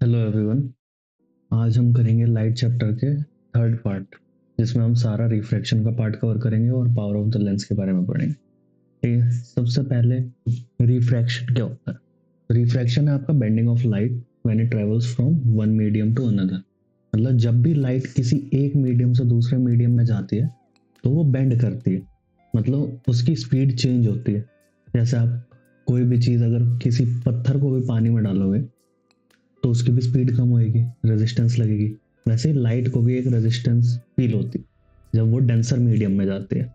Hello everyone. आज हम करेंगे लाइट चैप्टर के थर्ड पार्ट, जिसमें हम सारा रिफ्रैक्शन का पार्ट कवर करेंगे और पावर ऑफ द लेंस के बारे में पढ़ेंगे। ठीक है, सबसे पहले रिफ्रैक्शन क्या होता है। रिफ्रैक्शन है आपका bending of light when it travels from one medium to another. मतलब जब भी लाइट किसी एक मीडियम से दूसरे मीडियम में जाती है तो वो बेंड करती है, मतलब उसकी स्पीड चेंज होती है। जैसे आप कोई भी चीज़ अगर किसी पत्थर को भी पानी में डालोगे तो उसकी भी स्पीड कम होएगी, रेजिस्टेंस लगेगी। वैसे ही लाइट को भी एक रेजिस्टेंस फील होती है जब वो डेंसर मीडियम में जाती है।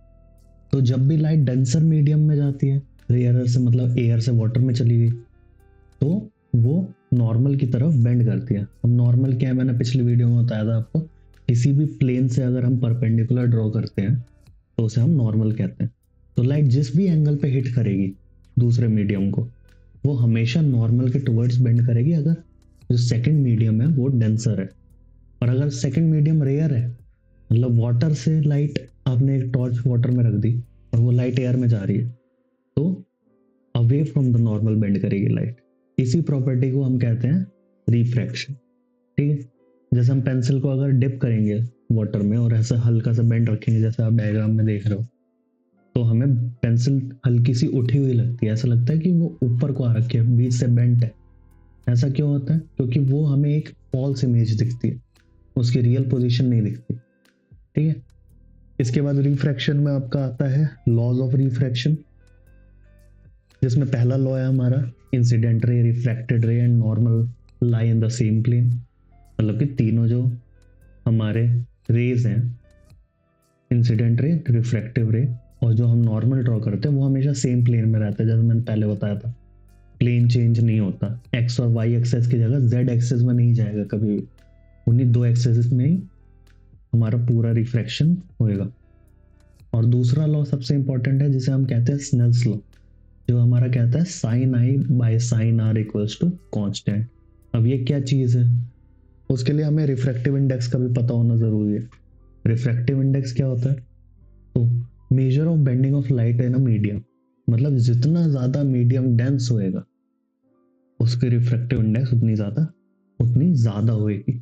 तो जब भी लाइट डेंसर मीडियम में जाती है, रेयर से मतलब एयर से वाटर में चली गई, तो वो नॉर्मल की तरफ बेंड करती है। अब नॉर्मल क्या है, मैंने पिछली वीडियो में बताया था आपको। किसी भी प्लेन से अगर हम परपेंडिकुलर ड्रॉ करते हैं तो उसे हम नॉर्मल कहते हैं। तो लाइट जिस भी एंगल पे हिट करेगी दूसरे मीडियम को, वो हमेशा नॉर्मल के टुवर्ड्स बेंड करेगी, अगर जो सेकंड मीडियम है वो डेंसर है। और अगर सेकंड मीडियम रेयर है, मतलब वाटर से लाइट, आपने एक टॉर्च वाटर में रख दी और वो लाइट एयर में जा रही है, तो away from the normal bend करेगी लाइट। इसी प्रॉपर्टी को हम कहते हैं रिफ्रैक्शन। ठीक है, जैसे हम पेंसिल को अगर डिप करेंगे वाटर में और ऐसा हल्का सा बेंड रखेंगे, जैसे आप डायग्राम में देख रहे हो, तो हमें पेंसिल हल्की सी उठी हुई लगती है, ऐसा लगता है कि वो ऊपर को आ रखी है, बीच से बेंट है। ऐसा क्यों होता है? क्योंकि वो हमें एक फॉल्स इमेज दिखती है, उसकी रियल पोजीशन नहीं दिखती। ठीक है, इसके बाद रिफ्रैक्शन में आपका आता है लॉज ऑफ रिफ्रैक्शन, जिसमें पहला लॉ है हमारा incident ray, refracted ray and normal lie in the same plane. मतलब कि तीनों जो हमारे रेज हैं, इंसिडेंट रे, रिफ्रैक्टिव रे और जो हम नॉर्मल ड्रॉ करते हैं, वो हमेशा सेम प्लेन में रहता है। जैसे मैंने पहले बताया था, प्लेन चेंज नहीं होता। एक्स और वाई एक्सेस की जगह जेड एक्सेस में नहीं जाएगा कभी भी, उन्हीं दो एक्सेस में ही हमारा पूरा रिफ्रैक्शन होएगा। और दूसरा लॉ सबसे इंपॉर्टेंट है, जिसे हम कहते हैं स्नेल्स लॉ, जो हमारा कहता है sine i by sine r equals to constant. अब ये क्या चीज है, उसके लिए हमें रिफ्रैक्टिव इंडेक्स का भी पता होना जरूरी है। रिफ्रैक्टिव इंडेक्स क्या होता है? तो measure of bending of light in a medium, मतलब जितना ज्यादा मीडियम डेंस होएगा उसकी रिफ्रैक्टिव इंडेक्स उतनी ज्यादा होएगी।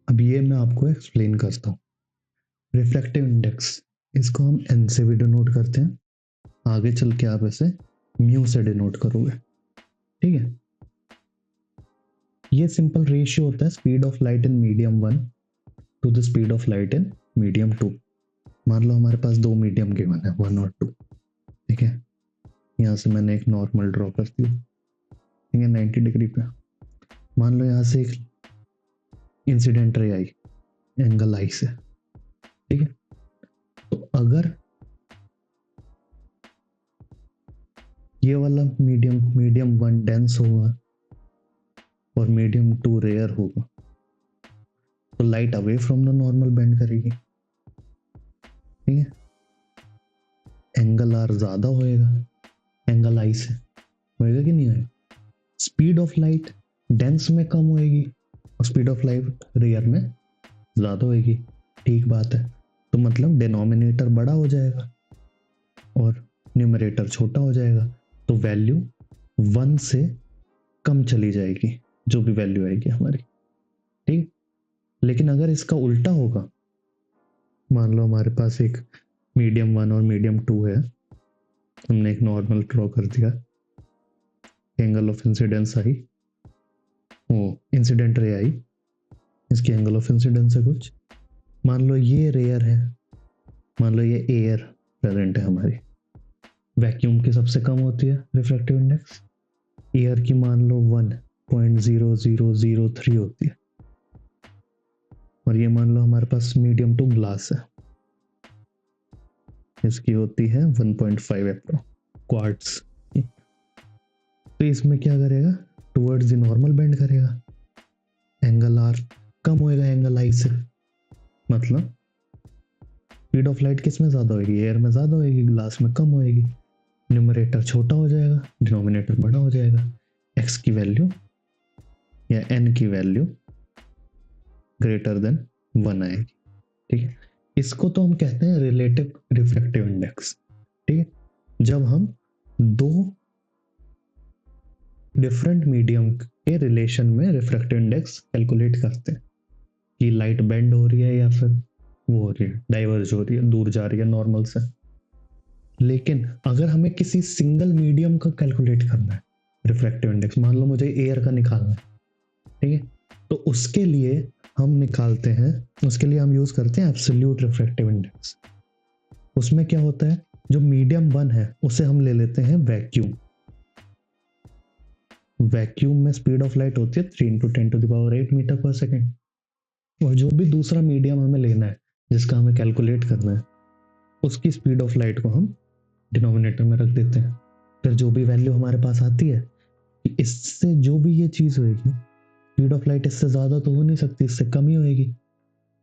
अब ये मैं आपको एक्सप्लेन करता हूँ। रिफ्रैक्टिव इंडेक्स, इसको हम एन से भी डिनोट करते हैं, आगे चल के आप इसे म्यू से डिनोट करोगे। ठीक है, ये सिंपल रेशियो होता है speed of light in medium one to the speed of light in medium two. मान लो हमारे पास दो मीडियम गिवन है, वन और टू। ठीक है, यहाँ से मैंने एक नॉर्मल ड्रॉ कर दिया, ठीक है, 90 डिग्री पे। मान लो यहाँ से एक इंसिडेंट रे आई, एंगल आई से। ठीक है, तो अगर ये वाला मीडियम मीडियम वन डेंस होगा और मीडियम टू रेयर होगा, तो light away from the normal bend करेगी। ठीक है, एंगल आर ज्यादा होएगा एंगल आई से, होएगा कि नहीं होएगा? स्पीड ऑफ लाइट डेंस में कम होएगी और स्पीड ऑफ लाइट रेयर में ज्यादा होएगी। ठीक बात है, तो मतलब डिनोमिनेटर बड़ा हो जाएगा और न्यूमरेटर छोटा हो जाएगा, तो वैल्यू वन से कम चली जाएगी, जो भी वैल्यू आएगी हमारी। ठीक, लेकिन अगर इसका उल्टा होगा, मान लो हमारे पास एक मीडियम वन और मीडियम टू है, हमने एक नॉर्मल ड्रॉ कर दिया, एंगल ऑफ इंसिडेंस आई, वो इंसिडेंट रे आई, इसकी एंगल ऑफ इंसिडेंस है कुछ, मान लो ये रेयर है, मान लो ये एयर प्रेजेंट है हमारी। वैक्यूम की सबसे कम होती है रिफ्रैक्टिव इंडेक्स, एयर की मान लो 1.0003 होती है, और ये मान लो हमारे पास मीडियम टू ग्लास है, इसकी होती है 1.5 एप्रो क्वार्ट्स। तो इसमें क्या करेगा, टुवर्ड्स द नॉर्मल बेंड करेगा, एंगल आर कम होएगा एंगल आई से। मतलब स्पीड ऑफ लाइट किस में ज्यादा होएगी, एयर में ज्यादा होएगी, ग्लास में कम होएगी। न्यूमरेटर छोटा हो जाएगा, डिनोमिनेटर बड़ा हो जाएगा, एक्स की वैल्यू या एन की वैल्यू ग्रेटर देन वन आएगी। ठीक है, इसको तो हम कहते हैं रिलेटिव रिफ्रैक्टिव इंडेक्स। ठीक है, जब हम दो डिफरेंट मीडियम के रिलेशन में रिफ्रैक्टिव इंडेक्स कैलकुलेट करते हैं कि लाइट बेंड हो रही है या फिर वो हो रही है, डाइवर्ज हो रही है, दूर जा रही है नॉर्मल से। लेकिन अगर हमें किसी सिंगल मीडियम का कैलकुलेट करना है रिफ्रैक्टिव इंडेक्स, मान लो मुझे एयर का निकालना है, ठीक है, तो उसके लिए हम निकालते हैं, उसके लिए हम यूज करते हैं एब्सोल्यूट रिफ्रैक्टिव इंडेक्स। उसमें क्या होता है, जो मीडियम वन है उसे हम ले लेते हैं वैक्यूम। वैक्यूम में स्पीड ऑफ लाइट होती है 3 × 10⁸ मीटर पर सेकेंड। और जो भी दूसरा मीडियम हमें लेना है जिसका हमें कैलकुलेट करना है, उसकी स्पीड ऑफ लाइट को हम डिनोमिनेटर में रख देते हैं। फिर जो भी वैल्यू हमारे पास आती है, इससे जो भी ये चीज होगी, स्पीड ऑफ लाइट इससे ज्यादा तो हो नहीं सकती, इससे कम ही होगी,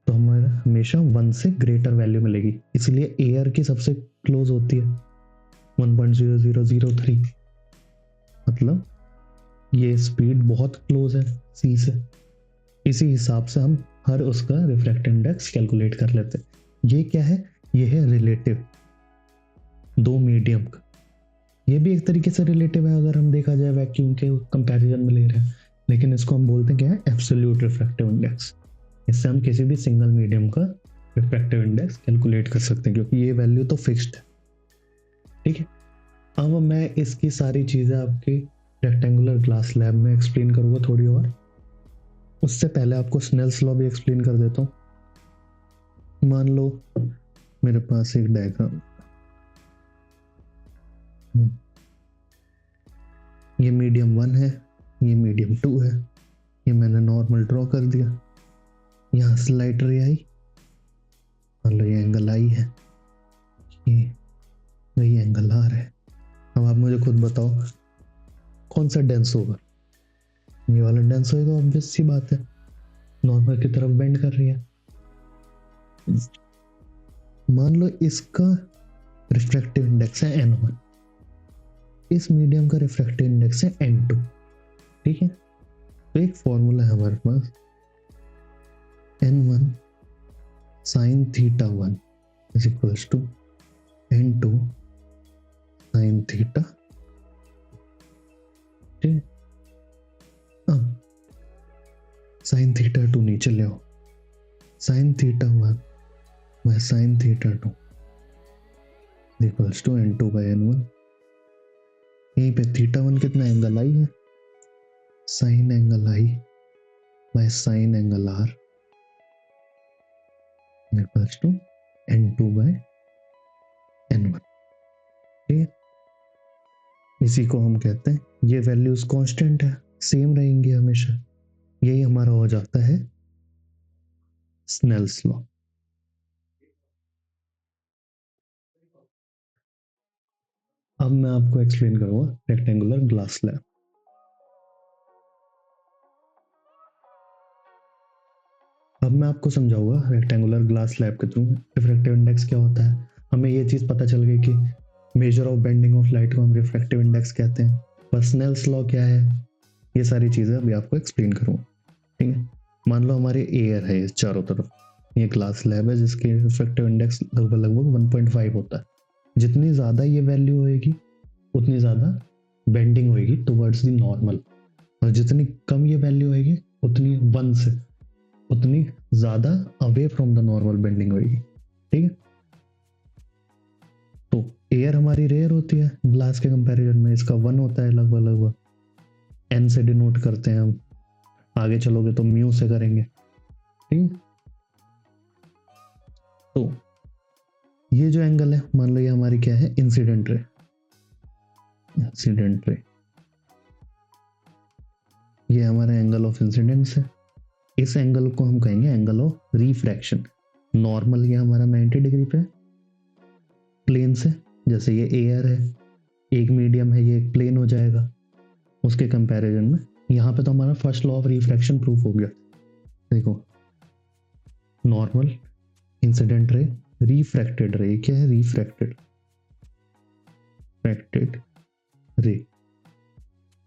तो हमारा हमेशा 1 से ग्रेटर वैल्यू मिलेगी। इसलिए एयर की सबसे क्लोज होती है 1.0003, मतलब ये स्पीड बहुत क्लोज है सी से। इसी हिसाब से हम हर उसका रिफ्रैक्टिव इंडेक्स कैलकुलेट कर लेते हैं। ये क्या है, ये है रिलेटिव दो मीडियम का। ये भी एक तरीके से रिलेटिव है अगर हम देखा जाए वैक्यूम के कंपैरिजन में ले रहे हैं, लेकिन इसको हम बोलते हैं क्या है, एब्सोल्यूट रिफ्रैक्टिव इंडेक्स। इससे हम किसी भी सिंगल मीडियम का रिफ्रैक्टिव इंडेक्स कैलकुलेट कर सकते हैं, क्योंकि ये वैल्यू तो फिक्स्ड है। ठीक है, अब मैं इसकी सारी चीज़ें आपकी रेक्टेंगुलर ग्लास लैब में एक्सप्लेन करूँगा थोड़ी और। उससे पहले आपको स्नेल्स लॉ भी एक्सप्लेन कर देता हूँ। मान लो मेरे पास एक डायग्राम, ये मीडियम 1 है, ये मीडियम 2 है, ये मैंने नॉर्मल ड्रॉ कर दिया, यहाँ से लाइट रे आई, मान लो ये एंगल आई है, ये एंगल आर है। अब आप मुझे खुद बताओ कौन सा डेंस होगा, ये वाला डेंस होगा, ऑब्वियस सी बात है, नॉर्मल की तरफ बेंड कर रही है। मान लो इसका रिफ्रैक्टिव इंडेक्स है n1, इस मीडियम का रिफ्रैक्टिव इंडेक्स है n2। ठीक है, तो एक फॉर्मूला है हमारे पास, n1 sin theta 1 is equals to n2 sin theta. ठीक, अब sin थीटा 2 नीचे ले आओ, sin theta 1 by sin theta 2 equals to n2 by n1। यहीं पे थीटा 1 कितना एंगल आई है, sine angle i by sine angle r equals to n2 by n1। ठीक है, इसी को हम कहते हैं, ये वैल्यूज कांस्टेंट है, सेम रहेंगे हमेशा। यही हमारा हो जाता है स्नेल्स लॉ। अब मैं आपको एक्सप्लेन करूंगा रेक्टेंगुलर ग्लास लैब। अब मैं आपको समझाऊंगा रेक्टेंगुलर ग्लास लैब के थ्रू रिफ्रैक्टिव इंडेक्स क्या होता है। हमें ये चीज़ पता चल गई कि measure of bending of light को हम रिफ्रैक्टिव इंडेक्स कहते हैं, पर स्नेल्स लॉ क्या है, ये सारी चीज़ें अभी आपको एक्सप्लेन करूँगा। ठीक है, मान लो हमारे एयर है इस चारों तरफ, ये ग्लास लैब है जिसके रिफ्रैक्टिव इंडेक्स लगभग 1.5 होता है। जितनी ज़्यादा ये वैल्यू होएगी उतनी ज़्यादा बेंडिंग होएगी टुवर्ड्स द नॉर्मल, और जितनी कम ये वैल्यू होएगी उतनी 1 से उतनी ज़्यादा away from the normal bending होएगी। ठीक है, तो एयर हमारी रेयर होती है ग्लास के कंपैरिजन में, इसका 1 होता है लगभग n से डिनोट करते हैं हम, आगे चलोगे तो म्यू से करेंगे। ठीक, तो ये जो एंगल है, मान लो ये हमारी क्या है, इंसिडेंट रे। इंसिडेंट रे ये हमारा एंगल ऑफ इंसिडेंस है। इस एंगल को हम कहेंगे एंगल ऑफ रिफ्रैक्शन। नॉर्मल ये हमारा 90 डिग्री पे प्लेन से, जैसे ये एयर है, एक मीडियम है, ये एक प्लेन हो जाएगा उसके कंपैरिजन में। यहाँ पे तो हमारा first law of refraction proof हो गया। देखो, नॉर्मल, इंसिडेंट रे, रिफ्रैक्टेड रे। क्या है, रिफ्रैक्टेड रे,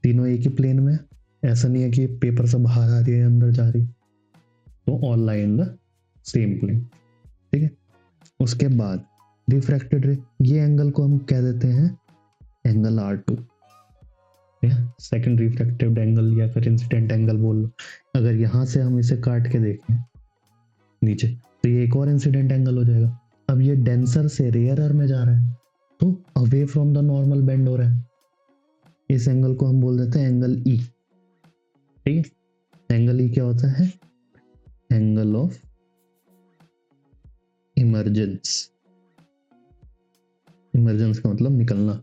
तीनों एक ही प्लेन में। ऐसा नहीं है कि पेपर से बाहर आ रही है अंदर जा रही, तो all lie in the same plane. ठीक है, उसके बाद रिफ्रैक्टेड रे, ये एंगल को हम कह देते हैं angle R2। Second refractive angle या फिर इंसिडेंट एंगल बोल लो। अगर यहाँ से हम इसे काट के देखें नीचे तो ये एक और इंसिडेंट एंगल हो जाएगा। अब ये डेंसर से रेयरर में जा रहा है तो away from the normal bend हो रहा है। इस एंगल को हम बोल देते हैं एंगल ई। ठीक है, एंगल ई क्या होता है? Angle of emergence. इमर्जेंस का मतलब निकलना,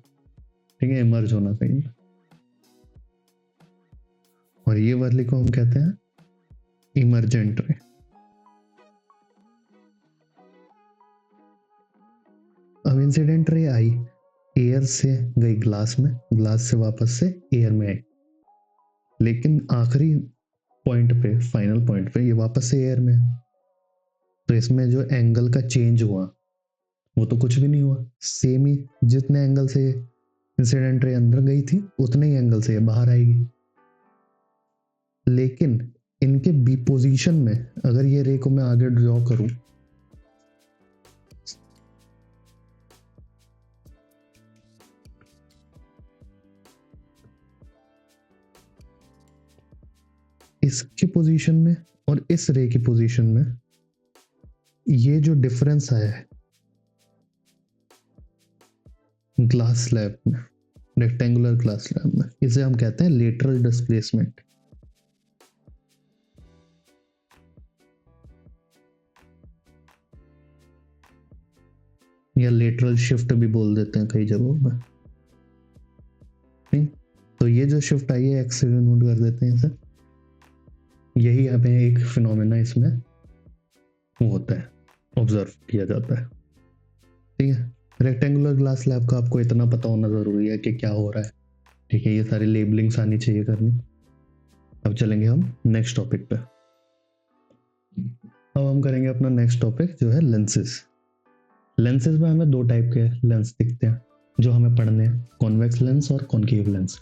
ठीक है, इमर्ज होना कहीं। और ये वाली को हम कहते हैं इमर्जेंट रे। अब इंसिडेंट रे आई, एयर से गई ग्लास में, ग्लास से वापस से एयर में आई, लेकिन आखिरी पॉइंट पे, फाइनल पॉइंट पे ये वापस से एयर में। तो इसमें जो एंगल का चेंज हुआ वो तो कुछ भी नहीं हुआ, सेम ही जितने एंगल से इंसिडेंट रे अंदर गई थी उतने ही एंगल से ये बाहर आएगी। लेकिन इनके बी पोजीशन में अगर ये रे को मैं आगे ड्रॉ करूं, इसकी पोजीशन में और इस रे की पोजीशन में ये जो डिफरेंस आया है ग्लास स्लैब में, रेक्टेंगुलर ग्लास स्लैब में, इसे हम कहते हैं लेटरल डिस्प्लेसमेंट। या लेटरल शिफ्ट भी बोल देते हैं कई जगहों में। ठीक, तो ये जो शिफ्ट आई है एक्स नोट कर देते हैं इसे। यही हमें एक फिनोमेना इसमें वो होता है, ऑब्जर्व किया जाता है। ठीक है, रेक्टेंगुलर ग्लास स्लैब का आपको इतना पता होना जरूरी है कि क्या हो रहा है। ठीक है, ये सारी लेबलिंग्स आनी चाहिए करनी। अब चलेंगे हम नेक्स्ट टॉपिक पे। अब हम करेंगे अपना नेक्स्ट टॉपिक जो है लेंसेज। लेंसेज में हमें दो टाइप के लेंस दिखते हैं जो हमें पढ़ने हैं, कॉन्वेक्स लेंस और कॉनकेव लेंस।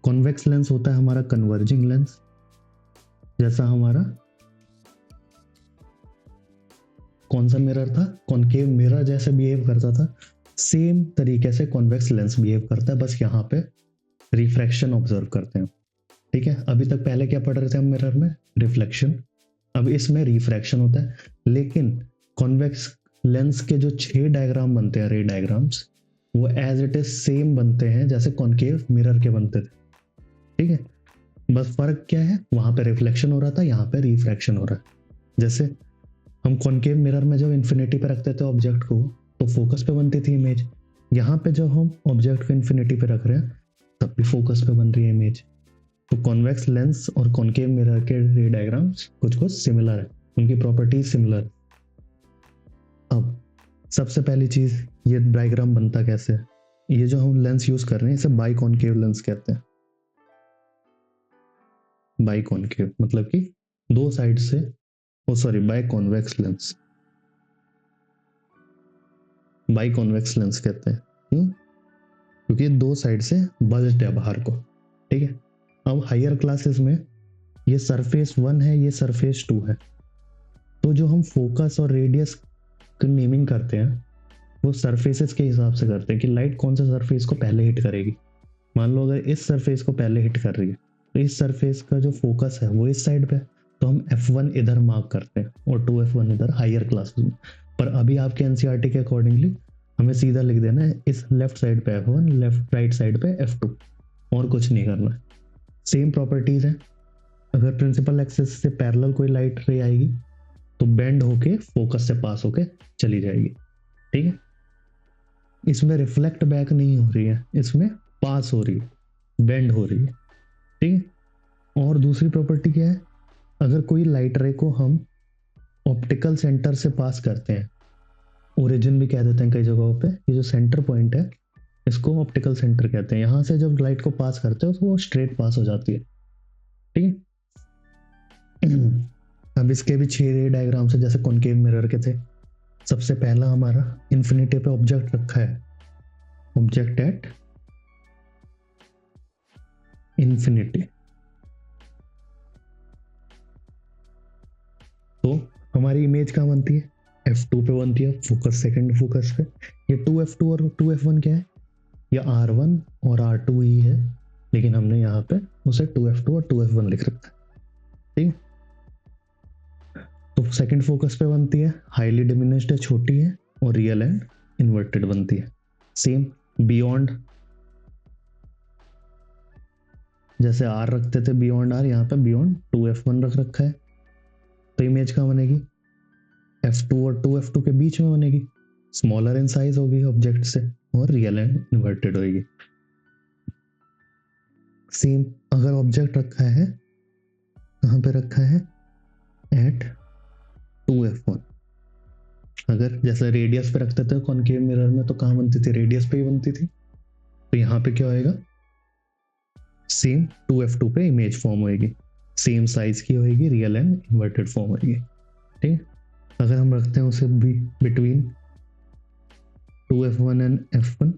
कॉन्वेक्स लेंस होता है हमारा कन्वर्जिंग लेंस, जैसा हमारा कौन सा मिरर था, कॉनकेव मिरर जैसे बिहेव करता था, सेम तरीके से कॉन्वेक्स लेंस बिहेव करता है, बस यहाँ पे रिफ्रैक्शन ऑब्जर्व करते हैं। ठीक है, अभी तक पहले क्या पढ़ रहे थे हम मिरर में? रिफ्लेक्शन। अब इसमें रिफ्रैक्शन होता है, लेकिन कॉन्वेक्स लेंस के जो 6 डायग्राम बनते हैं, रे डायग्राम्स, वो एज इट इज सेम बनते हैं जैसे कॉनकेव मिरर के बनते थे। ठीक है, बस फर्क क्या है, वहां पे रिफ्लेक्शन हो रहा था, यहाँ पे रिफ्रैक्शन हो रहा है। जैसे हम कॉनकेव मिरर में जब इन्फिनिटी पे रखते थे ऑब्जेक्ट को तो फोकस पे बनती थी इमेज, यहाँ पे जब हम ऑब्जेक्ट को इन्फिनिटी पे रख रहे हैं तब भी फोकस पे बन रही है इमेज। तो कॉन्वेक्स लेंस और कॉनकेव मिरर के रे डायग्राम्स कुछ कुछ सिमिलर है, उनकी प्रॉपर्टीज सिमिलर। अब सबसे पहली चीज, ये डायग्राम बनता कैसे है? ये जो हम लेंस यूज कर रहे हैं इसे बाई कॉनकेव लेंस कहते हैं। बाई कॉनकेव मतलब कि दो साइड से, by convex lens, by convex lens कहते हैं। क्यों? क्योंकि दो साइड से बल्ज्ड है बाहर को। ठीक है, अब हायर क्लासेस में ये सरफेस 1 है, ये सरफेस 2 है, तो जो हम फोकस और रेडियस की नेमिंग करते हैं वो सरफेसेस के हिसाब से करते हैं कि लाइट कौन सा सरफेस को पहले हिट करेगी। मान लो अगर इस सरफेस को पहले हिट कर रही है तो इस सरफेस का जो फोकस है वो इस साइड पे, तो हम F1 इधर मार्क करते हैं और 2F1 इधर हायर क्लासेस में। पर अभी आपके एनसीईआरटी के अकॉर्डिंगली हमें सीधा लिख देना है इस लेफ्ट साइड पे F1, लेफ्ट राइट साइड पे F2, और कुछ नहीं करना है। सेम प्रॉपर्टीज है, अगर प्रिंसिपल एक्सिस से पैरेलल कोई लाइट रे आएगी तो बेंड होके फोकस से पास होके चली जाएगी। ठीक है, इसमें रिफ्लेक्ट बैक नहीं हो रही है, इसमें पास हो रही है, बेंड हो रही है। ठीक है, और दूसरी प्रॉपर्टी क्या है, अगर कोई लाइट रे को हम ऑप्टिकल सेंटर से पास करते हैं, ओरिजिन भी कह देते हैं कई जगहों पे, ये जो सेंटर पॉइंट है इसको ऑप्टिकल सेंटर कहते हैं, यहाँ से जब लाइट को पास करते हो तो वो स्ट्रेट पास हो जाती है। ठीक है, अब इसके भी 6 रे डायग्राम से जैसे कॉनकेव मिरर के थे। सबसे पहला हमारा इन्फिनिटी पे ऑब्जेक्ट रखा है, ऑब्जेक्ट एट इन्फिनिटी, तो हमारी इमेज कहाँ बनती है? F2 पे बनती है, फोकस सेकंड फोकस पे। ये 2F2 और 2F1 क्या है? ये R1 और R2 ही है, लेकिन हमने यहाँ पे उसे 2f2 और 2f1 लिख रखा है। ठीक, तो सेकंड फोकस पे बनती है हाईली डिमिनिश्ड है, छोटी है, और रियल एंड इन्वर्टेड बनती है। सेम बियॉन्ड, जैसे आर रखते थे बियॉन्ड आर, यहाँ पे बियॉन्ड 2f1 रख रखा है, तो इमेज कहाँ बनेगी, f2 और 2f2 के बीच में बनेगी, स्मॉलर इन साइज होगी ऑब्जेक्ट से, और रियल एंड इन्वर्टेड होगी। सेम अगर ऑब्जेक्ट रखा है, कहाँ पे रखा है, एट 2f1, अगर जैसे रेडियस पे रखते थे कॉनकेव मिरर में, तो कहाँ बनती थी, रेडियस पे ही बनती थी, तो यहाँ पे क्या होएगा, सेम 2f2 पे इमेज फॉर्म होएगी, सेम साइज की होएगी, रियल एंड इन्वर्टेड फॉर्म होएगी। ठीक, अगर हम रखते हैं उसे भी बिटवीन 2f1 एंड f1,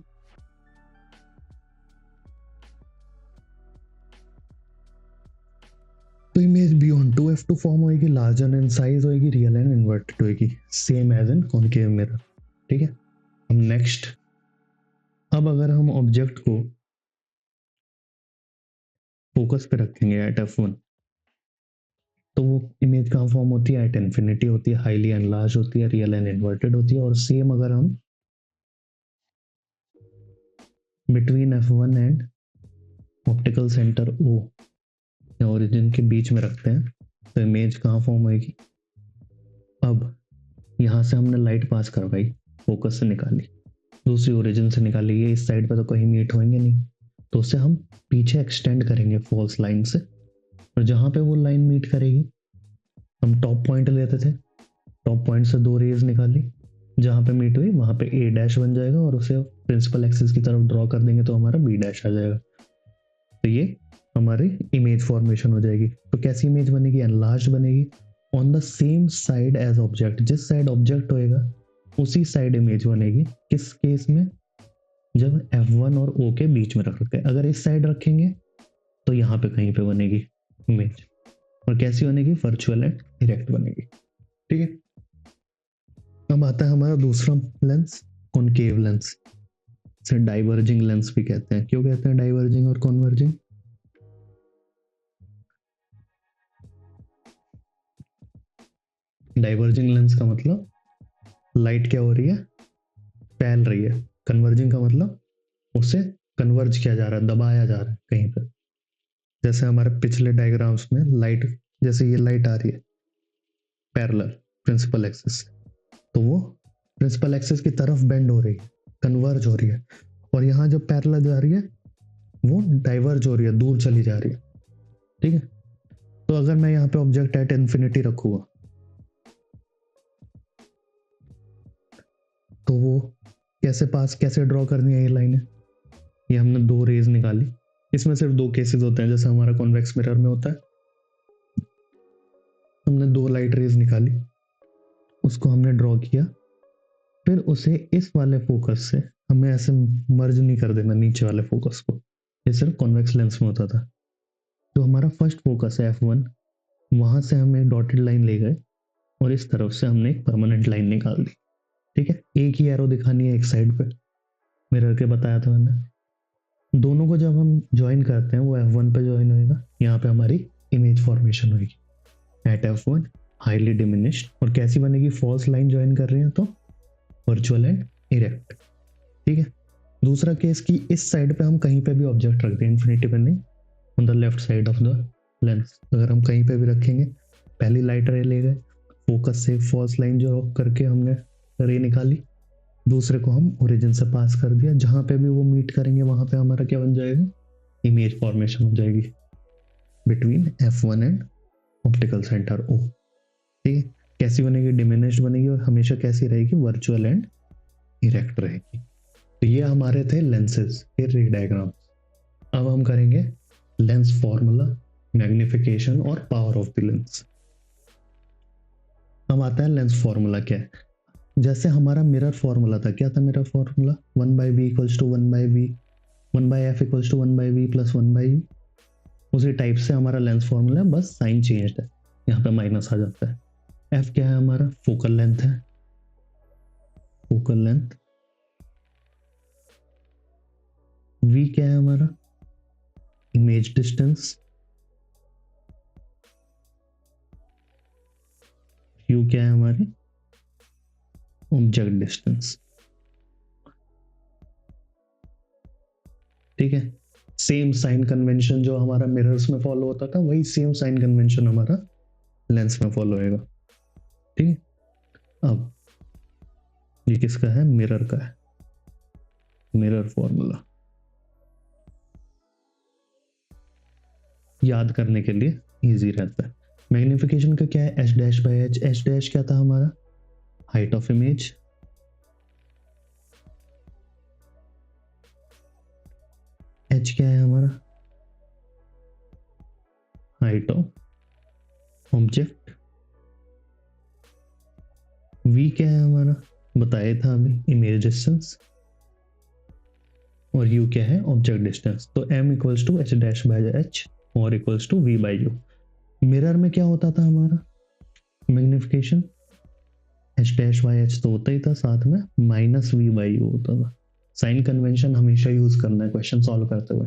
तो इमेज बियॉन्ड 2f2 फॉर्म होएगी, लार्जर इन साइज होएगी, रियल एंड इन्वर्टेड होएगी, same as in concave mirror. ठीक है, हम नेक्स्ट, अब अगर हम ऑब्जेक्ट को फोकस पे रखेंगे एट f1, तो वो इमेज कहाँ फॉर्म होती है, एट इन्फिनिटी होती है, हाईली एनलार्ज होती है, रियल एंड इन्वर्टेड होती है। और सेम अगर हम between f1 and optical centre O या ओरिजिन के बीच में रखते हैं, तो इमेज कहाँ फॉर्म होएगी, अब यहाँ से हमने लाइट पास करवाई, फोकस से निकाली, दूसरी ओरिजिन से निकाली, ये इस साइड पे तो कहीं मीट होंगे नहीं, तो उसे हम पीछे एक्सटेंड करेंगे फॉल्स लाइन से, और जहाँ पे वो लाइन मीट करेगी, हम टॉप पॉइंट लेते थे, टॉप पॉइंट से दो रेज निकाली, जहाँ पे मीट हुई वहाँ पे ए डैश बन जाएगा, और उसे प्रिंसिपल एक्सिस की तरफ ड्रॉ कर देंगे तो हमारा बी डैश आ जाएगा। तो ये हमारी इमेज फॉर्मेशन हो जाएगी। तो कैसी इमेज बनेगी, एनलार्ज बनेगी, on the same side as object, जिस साइड ऑब्जेक्ट होएगा उसी साइड इमेज बनेगी। किस केस में, जब F1 और O के बीच में रख रखते हैं, अगर इस साइड रखेंगे तो यहाँ पे कहीं पे बनेगी इमेज, और कैसी बनेगी, वर्चुअल एंड डायरेक्ट बनेगी। ठीक है, अब आता है हमारा दूसरा लेंस, कॉनकेव लेंस, इसे डाइवर्जिंग लेंस भी कहते हैं। क्यों कहते हैं डाइवर्जिंग और कॉन्वर्जिंग, डाइवर्जिंग लेंस का मतलब लाइट क्या हो रही है, फैल रही है, कन्वर्जिंग का मतलब उसे कन्वर्ज किया जा रहा है, दबाया जा रहा है कहीं पर। जैसे हमारे पिछले डायग्राम्स में लाइट, जैसे ये लाइट आ रही है पैरेलल प्रिंसिपल एक्सिस, तो वो प्रिंसिपल एक्सिस की तरफ बेंड हो रही है, कन्वर्ज हो रही है, और यहाँ जब पैरेलल जा रही है वो डाइवर्ज हो रही है, दूर चली जा रही है। ठीक है, तो अगर मैं यहाँ पे ऑब्जेक्ट एट इन्फिनिटी रखूंगा, तो वो कैसे ड्रॉ करनी है ये लाइनें, ये हमने दो रेज निकाली, इसमें सिर्फ दो केसेस होते हैं, जैसे हमारा कॉन्वेक्स मिरर में होता है, हमने दो लाइट रेज निकाली, उसको हमने ड्रॉ किया, फिर उसे इस वाले फोकस से हमें ऐसे मर्ज नहीं कर देना नीचे वाले फोकस को, ये सिर्फ कॉन्वेक्स लेंस में होता था। तो हमारा फर्स्ट फोकस है F1, वहां से हमें डॉटेड लाइन ले गए, और इस तरफ से हमने एक परमानेंट लाइन निकाल दी। ठीक है, एक ही एरो दिखानी है एक साइड पे, मिरर के बताया था मैंने। दोनों को जब हम ज्वाइन करते हैं वो F1 पे ज्वाइन होएगा, यहाँ पे हमारी इमेज फॉर्मेशन होगी एट F1 हाईली डिमिनिश्ड। और कैसी बनेगी, फॉल्स लाइन ज्वाइन कर रहे हैं तो वर्चुअल एंड इरेक्ट। ठीक है, दूसरा केस की इस साइड पे हम कहीं पे भी ऑब्जेक्ट रख दें, इन्फिनिटी पे नहीं, on the left side of the lens, अगर हम कहीं पे भी रखेंगे, पहली लाइट रे ले गए, फोकस से फॉल्स लाइन जो करके हमने रे निकाली, दूसरे को हम ओरिजिन से पास कर दिया, जहां पे भी वो मीट करेंगे वहां पे हमारा क्या बन जाएगा, इमेज फॉर्मेशन हो जाएगी between F1 and optical centre O। ठीक है, कैसी बनेगी, डिमिनिश्ड बनेगी, और हमेशा कैसी रहेगी, वर्चुअल एंड इरेक्ट रहेगी। तो ये हमारे थे लेंसेज के रे डायग्राम। अब हम करेंगे लेंस फॉर्मूला, मैग्निफिकेशन और पावर ऑफ द लेंस। अब आता है लेंस फॉर्मूला क्या है। जैसे हमारा मिरर फॉर्मूला था, क्या था mirror formula, 1/v equals to 1/v, 1/f equals to 1/v plus 1/u। उसी टाइप से हमारा लेंस फॉर्मूला है, बस साइन चेंज है, यहाँ पे माइनस आ जाता है। f क्या है हमारा, फोकल लेंथ है, फोकल लेंथ। v क्या है हमारा, इमेज डिस्टेंस, यू क्या है हमारी ऑब्जेक्ट डिस्टेंस। ठीक है, सेम साइन कन्वेंशन जो हमारा मिरर्स में फॉलो होता था वही सेम साइन कन्वेंशन हमारा लेंस में फॉलो होएगा। ठीक है, अब ये किसका है, मिरर का है, मिरर फॉर्मूला याद करने के लिए इजी रहता है। मैग्निफिकेशन का क्या है, H dash by H. H dash क्या था हमारा, हाइट ऑफ इमेज, एच क्या है हमारा, हाइट ऑफ ऑब्जेक्ट, वी क्या है हमारा, बताया था अभी, इमेज डिस्टेंस, और u क्या है, ऑब्जेक्ट डिस्टेंस। तो m equals to h dash by h और equals to v by u. Mirror में क्या होता था हमारा magnification, h dash by h तो होता ही था, साथ में माइनस v बाई यू होता था। साइन कन्वेंशन हमेशा यूज करना है क्वेश्चन सॉल्व करते हुए,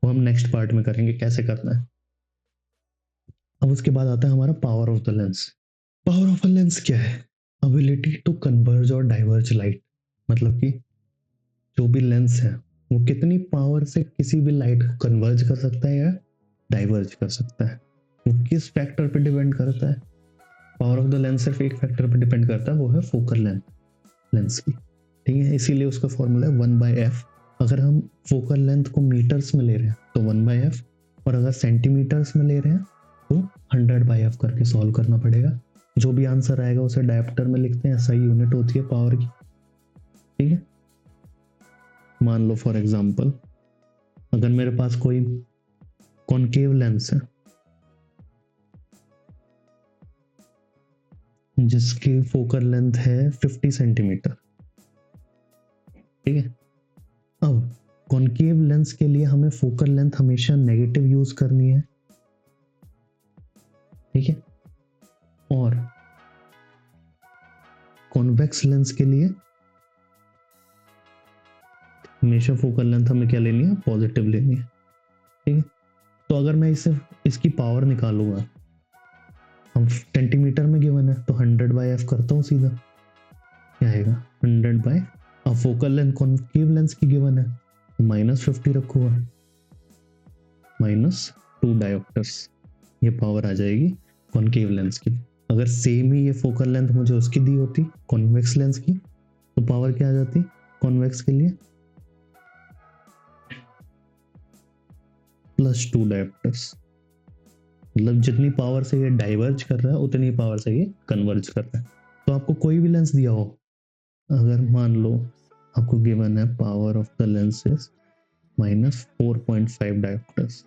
वो हम नेक्स्ट पार्ट में करेंगे कैसे करना है। अब उसके बाद आता है हमारा power of the lens. Power of a lens क्या है, अबिलिटी टू कन्वर्ज और डाइवर्ज लाइट। मतलब कि जो भी लेंस है वो कितनी पावर से किसी भी लाइट को कन्वर्ज कर सकता है या डाइवर्ज कर सकता है, वो किस फैक्टर पे डिपेंड करता है। पावर ऑफ द लेंस सिर्फ एक फैक्टर पे डिपेंड करता है, वो है फोकल लेंथ लेंस की। ठीक है, इसीलिए उसका फॉर्मूला है 1/f। अगर हम फोकल लेंथ को मीटर्स में ले रहे हैं तो 1/f, और अगर सेंटीमीटर्स में ले रहे हैं तो 100/f करके सॉल्व करना पड़ेगा। जो भी आंसर आएगा उसे डायप्टर में लिखते हैं, ऐसा ही यूनिट होती है पावर की। ठीक है, मान लो फॉर एग्जांपल अगर मेरे पास कोई कॉनकेव लेंस है जिसकी फोकल लेंथ है 50 सेंटीमीटर। ठीक है, अब कॉनकेव लेंस के लिए हमें फोकल लेंथ हमेशा नेगेटिव यूज करनी है। ठीक है, और कॉन्वेक्स लेंस के लिए हमेशा फोकल लेंथ हमें क्या लेनी है, पॉजिटिव लेनी है। ठीक है, तो अगर मैं इसे इसकी पावर निकालूंगा, हम सेंटीमीटर में गिवन है तो 100/f करता हूँ सीधा, क्या आएगा 100/, अब फोकल लेंथ कॉन्केव लेंस की गिवन है तो -50 रखूंगा, -2 डायोप्टर्स, ये पावर आ जाएगी कॉन्केव लेंस की। अगर सेम ही ये फोकल लेंथ मुझे उसकी दी होती कॉन्वेक्स लेंस की तो पावर क्या आ जाती कॉन्वेक्स के लिए, +2 डायोप्टर्स। मतलब जितनी पावर से ये डाइवर्ज कर रहा है उतनी पावर से ये कन्वर्ज कर रहा है। तो आपको कोई भी लेंस दिया हो, अगर मान लो आपको गिवन है power of the lens is -4.5 dioptres,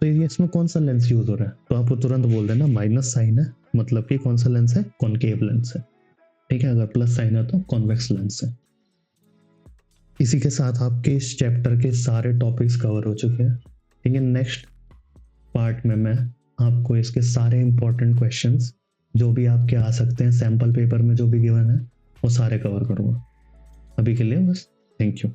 तो ये इसमें कौन सा लेंस यूज हो रहा है, तो आपको तुरंत बोल देना माइनस साइन है, मतलब कि कौन सा लेंस है, कॉनकेव लेंस है। ठीक है, अगर प्लस साइन है तो कॉन्वेक्स लेंस है। इसी के साथ आपके इस चैप्टर के सारे टॉपिक्स कवर हो चुके हैं। ठीक है, नेक्स्ट पार्ट में मैं आपको इसके सारे इंपॉर्टेंट क्वेश्चंस जो भी आपके आ सकते हैं सैंपल पेपर में जो भी गिवन है वो सारे कवर करूँगा। अभी के लिए बस, थैंक यू।